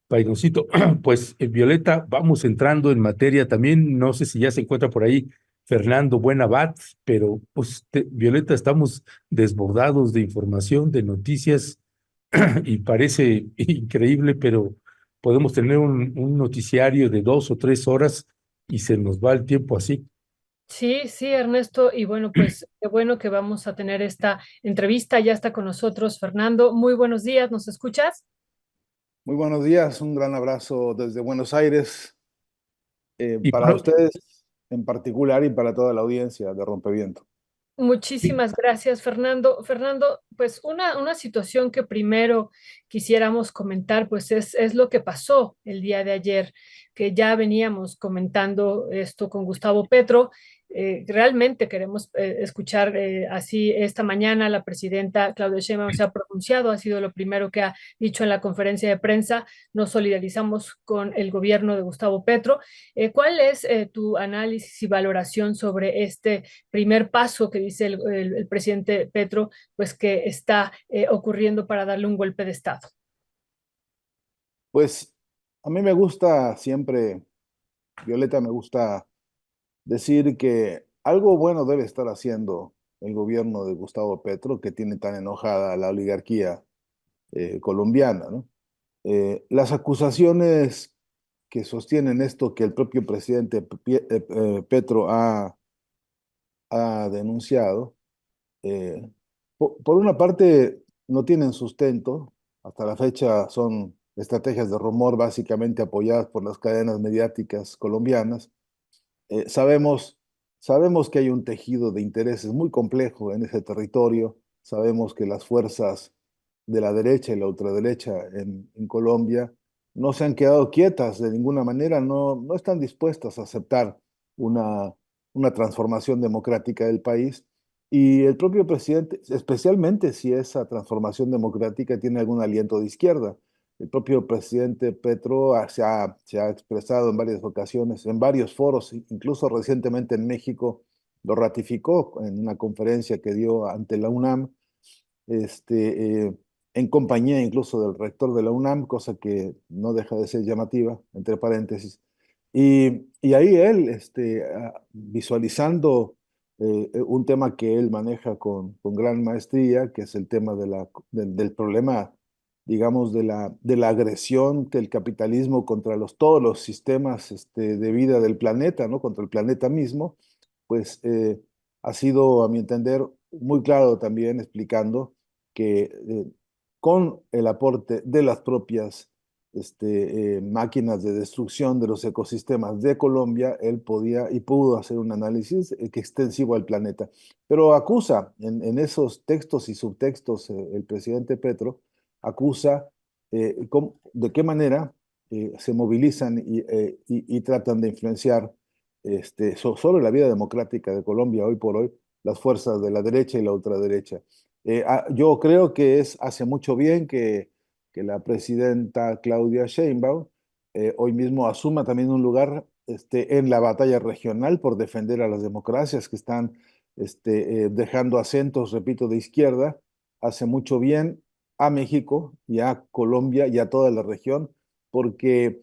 Painosito. Pues, Violeta, vamos entrando en materia también. No sé si ya se encuentra por ahí Fernando Buenabat, pero pues, Violeta, estamos desbordados de información, de noticias, y parece increíble, pero podemos tener un noticiario de 2 o 3 horas y se nos va el tiempo así. Sí, sí, Ernesto, y bueno, pues qué bueno que vamos a tener esta entrevista. Ya está con nosotros Fernando. Muy buenos días, ¿nos escuchas? Muy buenos días, un gran abrazo desde Buenos Aires, Y para por, ustedes en particular y para toda la audiencia de Rompeviento. Muchísimas gracias, Fernando. Fernando, pues una situación que primero quisiéramos comentar, pues es lo que pasó el día de ayer, que ya veníamos comentando esto con Gustavo Petro. Realmente queremos escuchar así esta mañana la presidenta Claudia Sheinbaum se ha pronunciado, ha sido lo primero que ha dicho en la conferencia de prensa. Nos solidarizamos con el gobierno de Gustavo Petro. ¿Cuál es tu análisis y valoración sobre este primer paso que dice el presidente Petro, pues que está ocurriendo para darle un golpe de Estado? Pues a mí me gusta siempre, Violeta, me gusta decir que algo bueno debe estar haciendo el gobierno de Gustavo Petro, que tiene tan enojada a la oligarquía colombiana, ¿no? Las acusaciones que sostienen esto que el propio presidente Petro ha denunciado, por una parte, no tienen sustento. Hasta la fecha son estrategias de rumor básicamente apoyadas por las cadenas mediáticas colombianas. Sabemos que hay un tejido de intereses muy complejo en ese territorio. Sabemos que las fuerzas de la derecha y la ultraderecha en Colombia no se han quedado quietas de ninguna manera, no están dispuestas a aceptar una, una transformación democrática del país. Y el propio presidente, especialmente si esa transformación democrática tiene algún aliento de izquierda. El propio presidente Petro se ha expresado en varias ocasiones, en varios foros, incluso recientemente en México, lo ratificó en una conferencia que dio ante la UNAM, en compañía incluso del rector de la UNAM, cosa que no deja de ser llamativa, entre paréntesis. Y ahí él, visualizando un tema que él maneja con gran maestría, que es el tema del problema, digamos, de la agresión del capitalismo contra todos los sistemas de vida del planeta, ¿no? Contra el planeta mismo, pues ha sido, a mi entender, muy claro también explicando que con el aporte de las propias máquinas de destrucción de los ecosistemas de Colombia, él podía y pudo hacer un análisis extensivo al planeta. Pero acusa en esos textos y subtextos, el presidente Petro acusa de qué manera se movilizan y tratan de influenciar sobre la vida democrática de Colombia hoy por hoy las fuerzas de la derecha y la ultraderecha. Yo creo que hace mucho bien que la presidenta Claudia Sheinbaum hoy mismo asuma también un lugar en la batalla regional por defender a las democracias que están dejando acentos, repito, de izquierda. Hace mucho bien a México y a Colombia y a toda la región, porque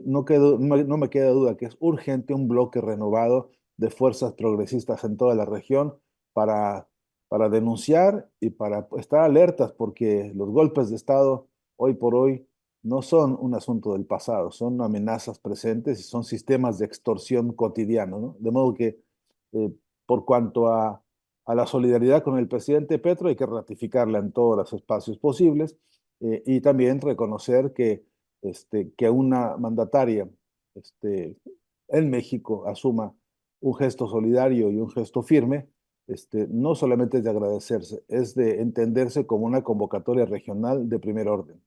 no me queda duda que es urgente un bloque renovado de fuerzas progresistas en toda la región para, para denunciar y para estar alertas, porque los golpes de Estado hoy por hoy no son un asunto del pasado, son amenazas presentes y son sistemas de extorsión cotidiano, ¿no? De modo que eh, por cuanto a la solidaridad con el presidente Petro, hay que ratificarla en todos los espacios posibles, y también reconocer que una mandataria en México asuma un gesto solidario y un gesto firme, no solamente es de agradecerse, es de entenderse como una convocatoria regional de primer orden.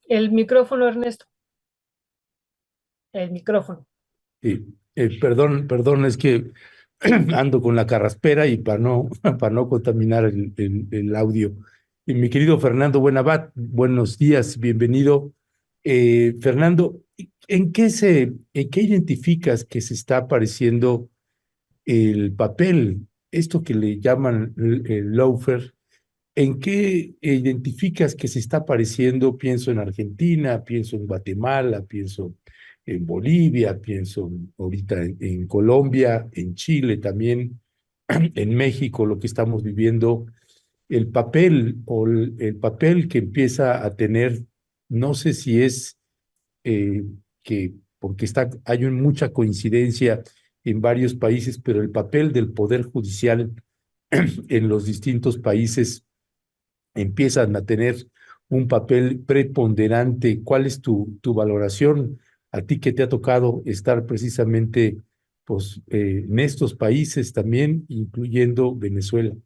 El micrófono, Ernesto, el micrófono. Sí, perdón, es que ando con la carraspera y para no contaminar el audio. Y mi querido Fernando Buenavat, buenos días, bienvenido. Fernando, ¿en qué identificas que se está apareciendo el papel, esto que le llaman el lawfare, ¿En qué identificas que se está pareciendo? Pienso en Argentina, pienso en Guatemala, pienso en Bolivia, pienso ahorita en Colombia, en Chile también, en México, lo que estamos viviendo, el papel o el papel que empieza a tener, no sé si es eh, porque hay mucha coincidencia en varios países, pero el papel del Poder Judicial en los distintos países empiezan a tener un papel preponderante. ¿Cuál es tu valoración? A ti que te ha tocado estar precisamente pues, en estos países también, incluyendo Venezuela.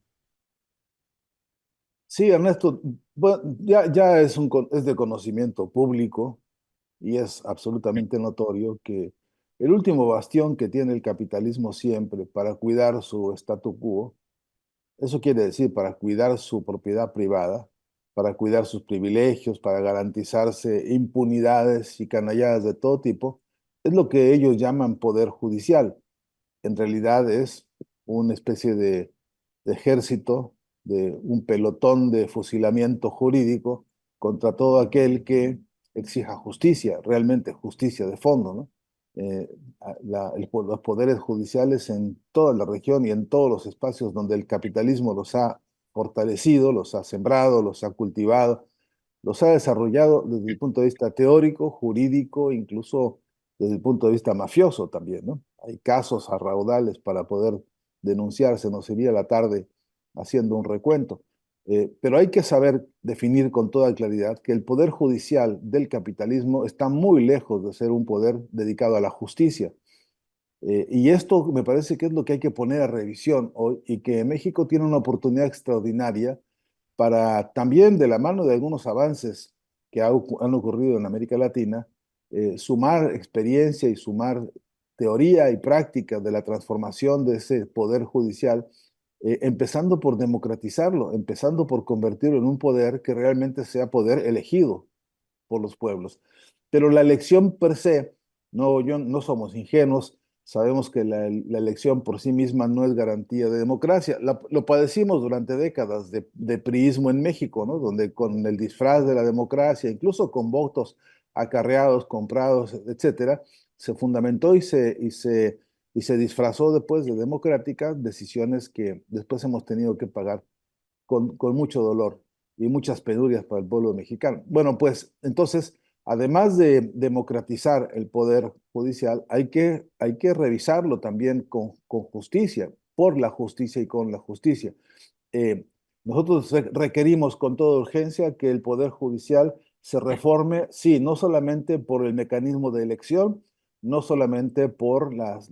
Sí, Ernesto, bueno, ya es de conocimiento público y es absolutamente notorio que el último bastión que tiene el capitalismo siempre para cuidar su statu quo, eso quiere decir para cuidar su propiedad privada, para cuidar sus privilegios, para garantizarse impunidades y canalladas de todo tipo, es lo que ellos llaman poder judicial. En realidad es una especie de ejército, de un pelotón de fusilamiento jurídico contra todo aquel que exija justicia, realmente justicia de fondo, ¿no? Los poderes judiciales en toda la región y en todos los espacios donde el capitalismo los ha fortalecido, los ha sembrado, los ha cultivado, los ha desarrollado desde el punto de vista teórico, jurídico, incluso desde el punto de vista mafioso también, ¿no? Hay casos a raudales para poder denunciarse, nos iría la tarde haciendo un recuento. Pero hay que saber definir con toda claridad que el poder judicial del capitalismo está muy lejos de ser un poder dedicado a la justicia. Y esto me parece que es lo que hay que poner a revisión hoy y que México tiene una oportunidad extraordinaria para también de la mano de algunos avances que han ocurrido en América Latina, sumar experiencia y sumar teoría y práctica de la transformación de ese poder judicial, empezando por democratizarlo, empezando por convertirlo en un poder que realmente sea poder elegido por los pueblos. Pero la elección per se, no somos ingenuos, sabemos que la elección por sí misma no es garantía de democracia. Lo padecimos durante décadas de priismo en México, ¿no? Donde con el disfraz de la democracia, incluso con votos acarreados, comprados, etcétera, se fundamentó y se disfrazó después de democráticas decisiones que después hemos tenido que pagar con mucho dolor y muchas penurias para el pueblo mexicano. Bueno, pues entonces, además de democratizar el poder judicial, hay que revisarlo también con justicia, por la justicia y con la justicia. Eh, Nosotros requerimos con toda urgencia que el poder judicial se reforme, sí, no solamente por el mecanismo de elección, no solamente por las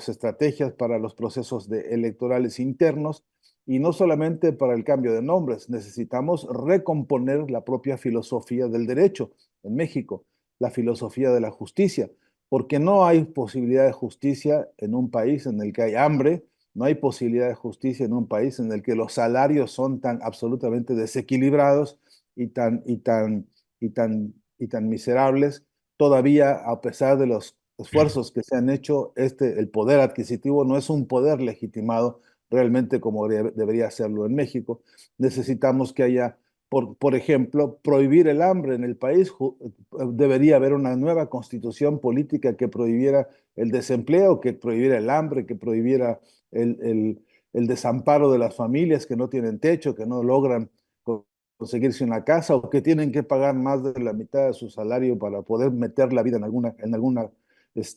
estrategias para los procesos electorales internos, y no solamente para el cambio de nombres, necesitamos recomponer la propia filosofía del derecho en México, la filosofía de la justicia, porque no hay posibilidad de justicia en un país en el que hay hambre, no hay posibilidad de justicia en un país en el que los salarios son tan absolutamente desequilibrados y tan miserables. Todavía, a pesar de los esfuerzos que se han hecho, el poder adquisitivo no es un poder legitimado realmente como debería serlo en México. Necesitamos que haya, por ejemplo, prohibir el hambre en el país. Debería haber una nueva constitución política que prohibiera el desempleo, que prohibiera el hambre, que prohibiera el, el, el desamparo de las familias que no tienen techo, que no logran conseguirse una casa o que tienen que pagar más de la mitad de su salario para poder meter la vida en alguna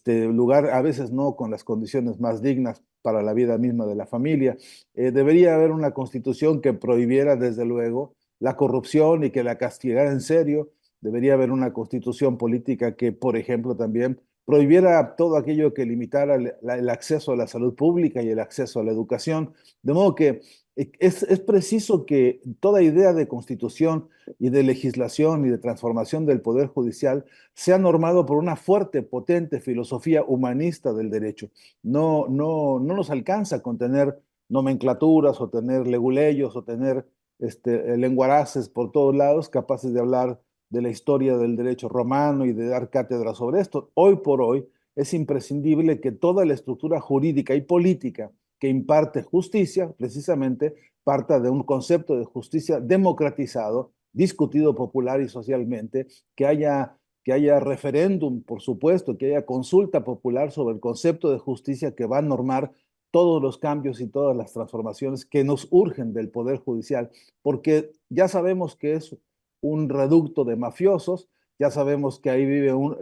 lugar, a veces no con las condiciones más dignas para la vida misma de la familia. Debería haber una constitución que prohibiera, desde luego, la corrupción y que la castigara en serio. Debería haber una constitución política que, por ejemplo, también prohibiera todo aquello que limitara el acceso a la salud pública y el acceso a la educación. De modo que es preciso que toda idea de constitución y de legislación y de transformación del Poder Judicial sea normado por una fuerte, potente filosofía humanista del derecho. No nos alcanza con tener nomenclaturas o tener leguleyos o tener lenguaraces por todos lados capaces de hablar de la historia del derecho romano y de dar cátedra sobre esto. Hoy por hoy es imprescindible que toda la estructura jurídica y política que imparte justicia, precisamente, parta de un concepto de justicia democratizado, discutido popular y socialmente, que haya referéndum, por supuesto, que haya consulta popular sobre el concepto de justicia que va a normar todos los cambios y todas las transformaciones que nos urgen del Poder Judicial, porque ya sabemos que es un reducto de mafiosos, ya sabemos que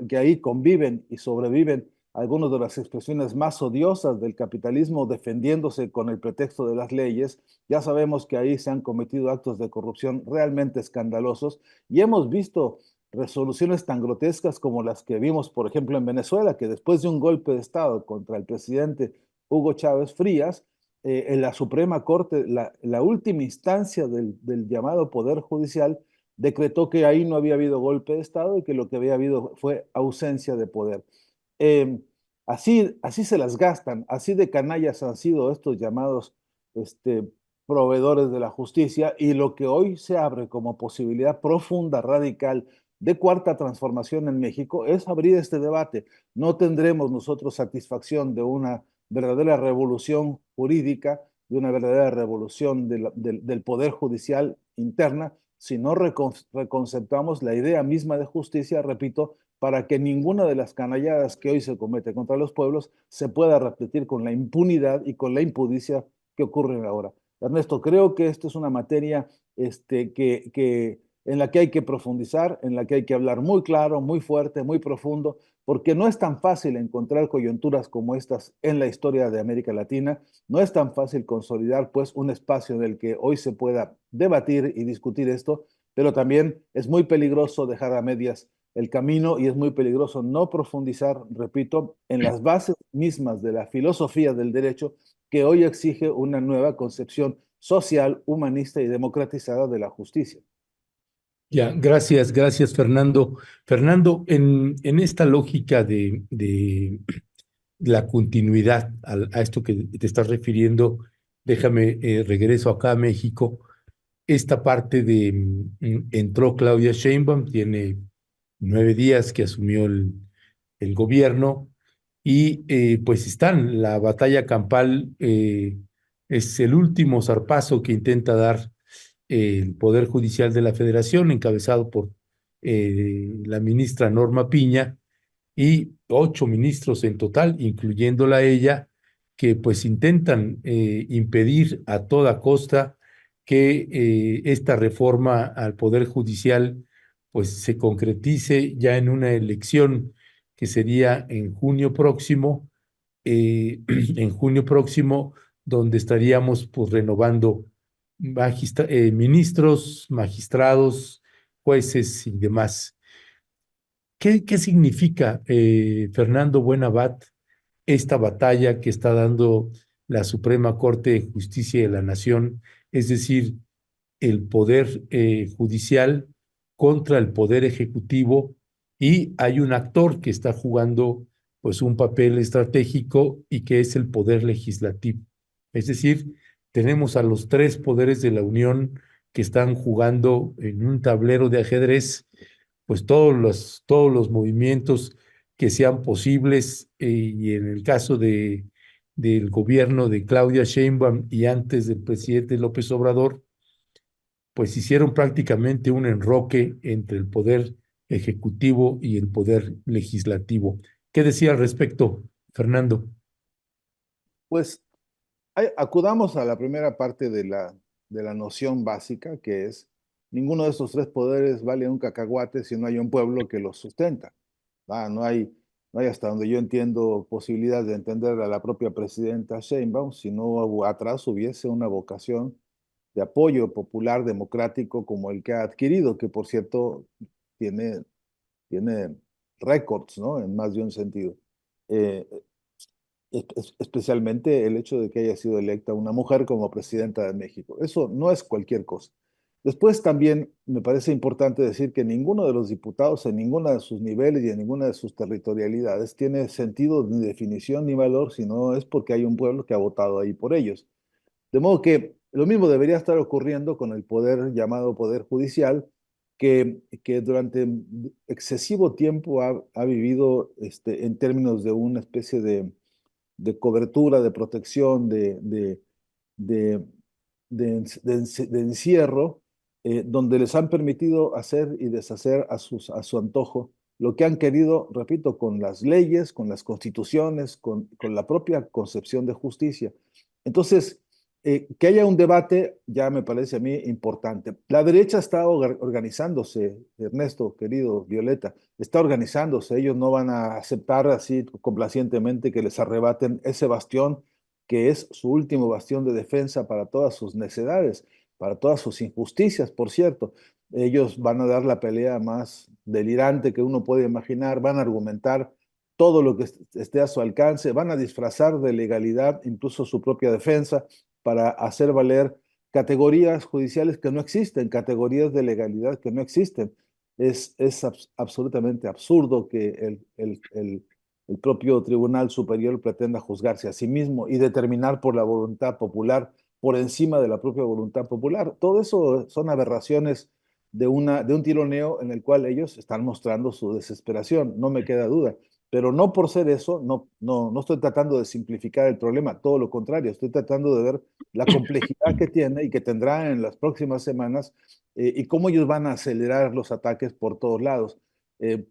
que ahí conviven y sobreviven algunas de las expresiones más odiosas del capitalismo defendiéndose con el pretexto de las leyes. Ya sabemos que ahí se han cometido actos de corrupción realmente escandalosos y hemos visto resoluciones tan grotescas como las que vimos, por ejemplo, en Venezuela, que después de un golpe de Estado contra el presidente Hugo Chávez Frías, en la Suprema Corte, la última instancia del llamado Poder Judicial, decretó que ahí no había habido golpe de Estado y que lo que había habido fue ausencia de poder. Eh, así se las gastan, así de canallas han sido estos llamados este, proveedores de la justicia y lo que hoy se abre como posibilidad profunda, radical, de cuarta transformación en México es abrir este debate. No tendremos nosotros satisfacción de una verdadera revolución jurídica, de una verdadera revolución del poder judicial interna, si no reconceptamos la idea misma de justicia, repito, para que ninguna de las canalladas que hoy se comete contra los pueblos se pueda repetir con la impunidad y con la impudicia que ocurren ahora. Ernesto, creo que esto es una materia en la que hay que profundizar, en la que hay que hablar muy claro, muy fuerte, muy profundo, porque no es tan fácil encontrar coyunturas como estas en la historia de América Latina, no es tan fácil consolidar pues un espacio en el que hoy se pueda debatir y discutir esto, pero también es muy peligroso dejar a medias el camino y es muy peligroso no profundizar, repito, en las bases mismas de la filosofía del derecho que hoy exige una nueva concepción social, humanista y democratizada de la justicia. Ya, gracias, Fernando. Fernando, en esta lógica de la continuidad a esto que te estás refiriendo, déjame, regreso acá a México. Esta parte entró Claudia Sheinbaum, tiene 9 días que asumió el gobierno y pues la batalla campal es el último zarpazo que intenta dar el Poder Judicial de la Federación, encabezado por la ministra Norma Piña y 8 ministros en total, incluyéndola a ella, que pues intentan impedir a toda costa que esta reforma al Poder Judicial pues se concretice ya en una elección que sería en junio próximo, en junio próximo, donde estaríamos pues renovando ministros, magistrados, jueces y demás. ¿Qué significa, Fernando Buenavat, esta batalla que está dando la Suprema Corte de Justicia de la Nación, es decir, el poder judicial contra el poder ejecutivo, y hay un actor que está jugando pues un papel estratégico y que es el poder legislativo? Es decir, tenemos a los tres poderes de la Unión que están jugando en un tablero de ajedrez pues todos los movimientos que sean posibles, y en el caso del gobierno de Claudia Sheinbaum y antes del presidente López Obrador, pues hicieron prácticamente un enroque entre el poder ejecutivo y el poder legislativo. ¿Qué decía al respecto, Fernando? Pues acudamos a la primera parte de la noción básica, que es ninguno de estos tres poderes vale un cacahuate si no hay un pueblo que los sustenta. No hay hasta donde yo entiendo posibilidad de entender a la propia presidenta Sheinbaum si no atrás hubiese una vocación de apoyo popular democrático como el que ha adquirido, que por cierto tiene, tiene récords, ¿no? En más de un sentido. Eh, Especialmente el hecho de que haya sido electa una mujer como presidenta de México. Eso no es cualquier cosa. Después también me parece importante decir que ninguno de los diputados en ninguno de sus niveles y en ninguna de sus territorialidades tiene sentido ni definición ni valor, sino es porque hay un pueblo que ha votado ahí por ellos. De modo que lo mismo debería estar ocurriendo con el poder llamado Poder Judicial, que durante excesivo tiempo ha vivido en términos de una especie de cobertura, de protección, de de encierro, donde les han permitido hacer y deshacer a su antojo lo que han querido, repito, con las leyes, con las constituciones, con la propia concepción de justicia. Entonces, que haya un debate ya me parece a mí importante. La derecha está organizándose, Ernesto, querido Violeta, está organizándose. Ellos no van a aceptar así complacientemente que les arrebaten ese bastión que es su último bastión de defensa para todas sus necedades, para todas sus injusticias, por cierto. Ellos van a dar la pelea más delirante que uno puede imaginar, van a argumentar todo lo que esté a su alcance, van a disfrazar de legalidad incluso su propia defensa para hacer valer categorías judiciales que no existen, categorías de legalidad que no existen. Es absolutamente absurdo que el propio Tribunal Superior pretenda juzgarse a sí mismo y determinar por la voluntad popular por encima de la propia voluntad popular. Todo eso son aberraciones de un tironeo en el cual ellos están mostrando su desesperación, no me queda duda. Pero no por ser eso, no estoy tratando de simplificar el problema, todo lo contrario, estoy tratando de ver la complejidad que tiene y que tendrá en las próximas semanas y cómo ellos van a acelerar los ataques por todos lados.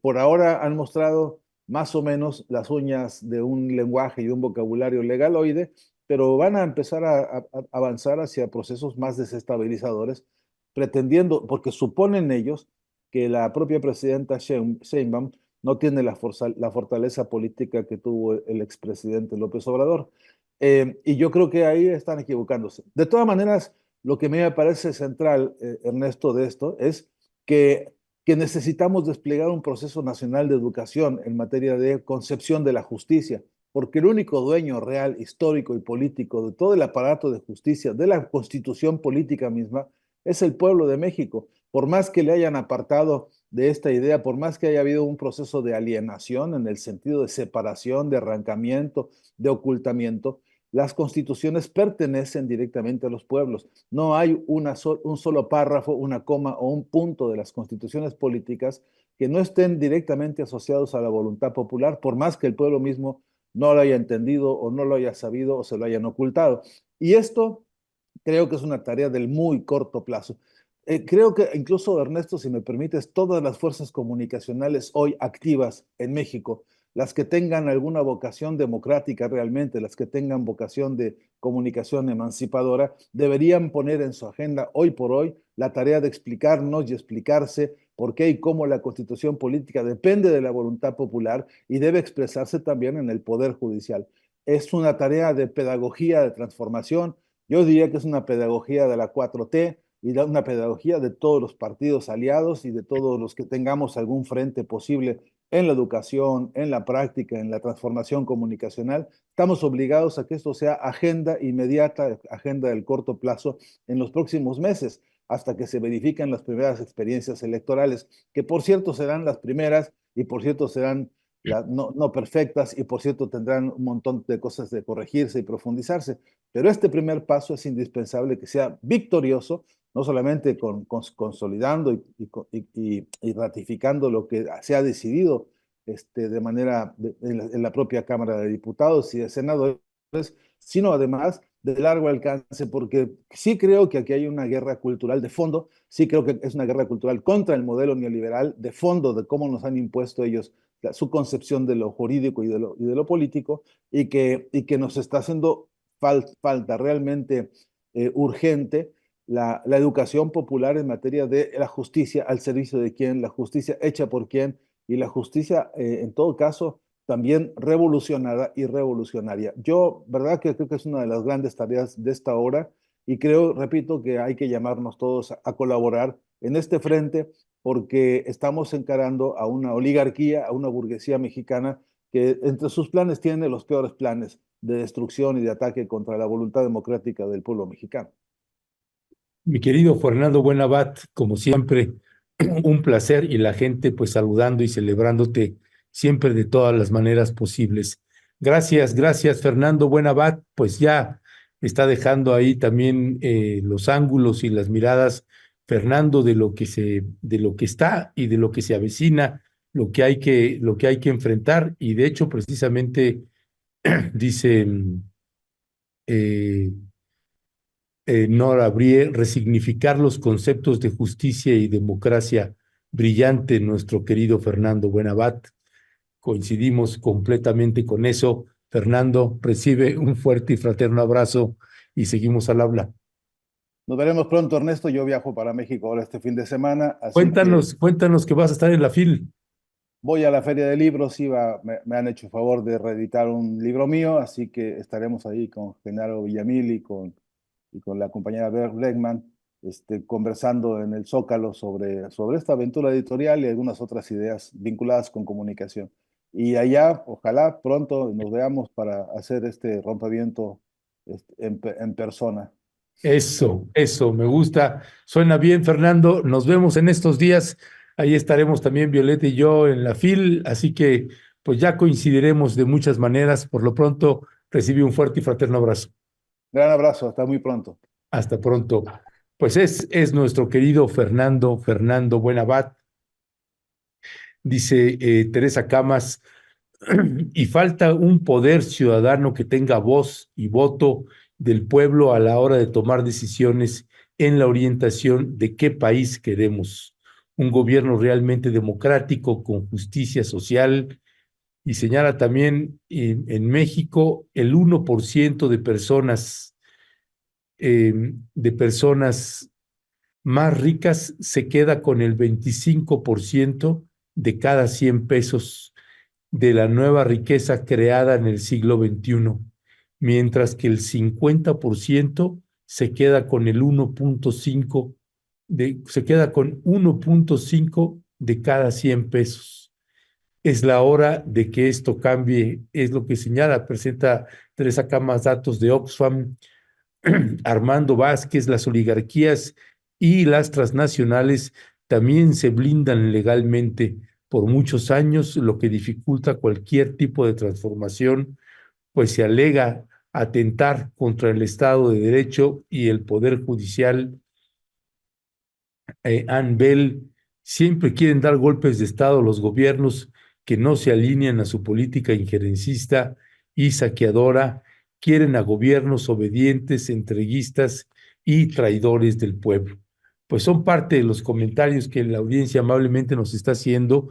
Por ahora han mostrado más o menos las uñas de un lenguaje y un vocabulario legaloide, pero van a empezar a avanzar hacia procesos más desestabilizadores, pretendiendo, porque suponen ellos que la propia presidenta Sheinbaum no tiene la fortaleza política que tuvo el expresidente López Obrador. Y yo creo que ahí están equivocándose. De todas maneras, lo que me parece central, Ernesto, de esto es que necesitamos desplegar un proceso nacional de educación en materia de concepción de la justicia, porque el único dueño real, histórico y político de todo el aparato de justicia, de la constitución política misma, es el pueblo de México. Por más que le hayan apartado de esta idea, por más que haya habido un proceso de alienación en el sentido de separación, de arrancamiento, de ocultamiento, las constituciones pertenecen directamente a los pueblos. No hay un solo párrafo, una coma o un punto de las constituciones políticas que no estén directamente asociados a la voluntad popular, por más que el pueblo mismo no lo haya entendido o no lo haya sabido o se lo hayan ocultado. Y esto creo que es una tarea del muy corto plazo. Creo que incluso, Ernesto, si me permites, todas las fuerzas comunicacionales hoy activas en México, las que tengan alguna vocación democrática realmente, las que tengan vocación de comunicación emancipadora, deberían poner en su agenda hoy por hoy la tarea de explicarnos y explicarse por qué y cómo la constitución política depende de la voluntad popular y debe expresarse también en el poder judicial. Es una tarea de pedagogía, de transformación. Yo diría que es una pedagogía de la 4T y una pedagogía de todos los partidos aliados y de todos los que tengamos algún frente posible en la educación, en la práctica, en la transformación comunicacional. Estamos obligados a que esto sea agenda inmediata, agenda del corto plazo en los próximos meses, hasta que se verifiquen las primeras experiencias electorales, que por cierto serán las primeras y por cierto serán no perfectas y por cierto tendrán un montón de cosas de corregirse y profundizarse. Pero este primer paso es indispensable que sea victorioso, no solamente consolidando y ratificando lo que se ha decidido de manera en la propia Cámara de Diputados y de Senadores, sino además de largo alcance, porque sí creo que aquí hay una guerra cultural de fondo, sí creo que es una guerra cultural contra el modelo neoliberal de fondo, de cómo nos han impuesto ellos su concepción de lo jurídico y de lo político, y que nos está haciendo falta realmente urgente la educación popular en materia de la justicia al servicio de quién, la justicia hecha por quién y la justicia en todo caso también revolucionada y revolucionaria. Yo, verdad que creo que es una de las grandes tareas de esta hora y creo, repito, que hay que llamarnos todos a colaborar en este frente porque estamos encarando a una oligarquía, a una burguesía mexicana que entre sus planes tiene los peores planes de destrucción y de ataque contra la voluntad democrática del pueblo mexicano. Mi querido Fernando Buenabat, como siempre, un placer y la gente pues saludando y celebrándote siempre de todas las maneras posibles. Gracias, gracias Fernando Buenabat, pues ya está dejando ahí también los ángulos y las miradas, Fernando, de lo que está y de lo que se avecina, lo que hay que enfrentar, y de hecho precisamente dice eh, Nora Brie, resignificar los conceptos de justicia y democracia brillante, nuestro querido Fernando Buenabat. Coincidimos completamente con eso. Fernando, recibe un fuerte y fraterno abrazo y seguimos al habla. Nos veremos pronto, Ernesto. Yo viajo para México ahora este fin de semana, así que Cuéntanos que vas a estar en la FIL. voy a la Feria de Libros. Me han hecho favor de reeditar un libro mío, así que estaremos ahí con Genaro Villamil y con la compañera Bregman, conversando en el Zócalo sobre esta aventura editorial y algunas otras ideas vinculadas con comunicación. Y allá, ojalá pronto nos veamos para hacer este rompimiento en persona. Eso, me gusta. Suena bien, Fernando. Nos vemos en estos días. Ahí estaremos también Violeta y yo en la FIL, así que pues ya coincidiremos de muchas maneras. Por lo pronto, recibe un fuerte y fraterno abrazo. Gran abrazo, hasta muy pronto. Hasta pronto. Pues es nuestro querido Fernando Buenabat, dice Teresa Camas, y falta un poder ciudadano que tenga voz y voto del pueblo a la hora de tomar decisiones en la orientación de qué país queremos. Un gobierno realmente democrático, con justicia social, y señala también en México el 1% de personas más ricas se queda con el 25% de cada 100 pesos de la nueva riqueza creada en el siglo XXI, mientras que el 50% se queda con el 1.5 se queda con 1.5 de cada 100 pesos. Es la hora de que esto cambie, es lo que señala, presenta Teresa Camas datos de Oxfam. Armando Vázquez, las oligarquías y las transnacionales también se blindan legalmente por muchos años, lo que dificulta cualquier tipo de transformación, pues se alega atentar contra el Estado de Derecho y el Poder Judicial. Ann Bell, siempre quieren dar golpes de Estado los gobiernos que no se alinean a su política injerencista y saqueadora, quieren a gobiernos obedientes, entreguistas y traidores del pueblo. Pues son parte de los comentarios que la audiencia amablemente nos está haciendo.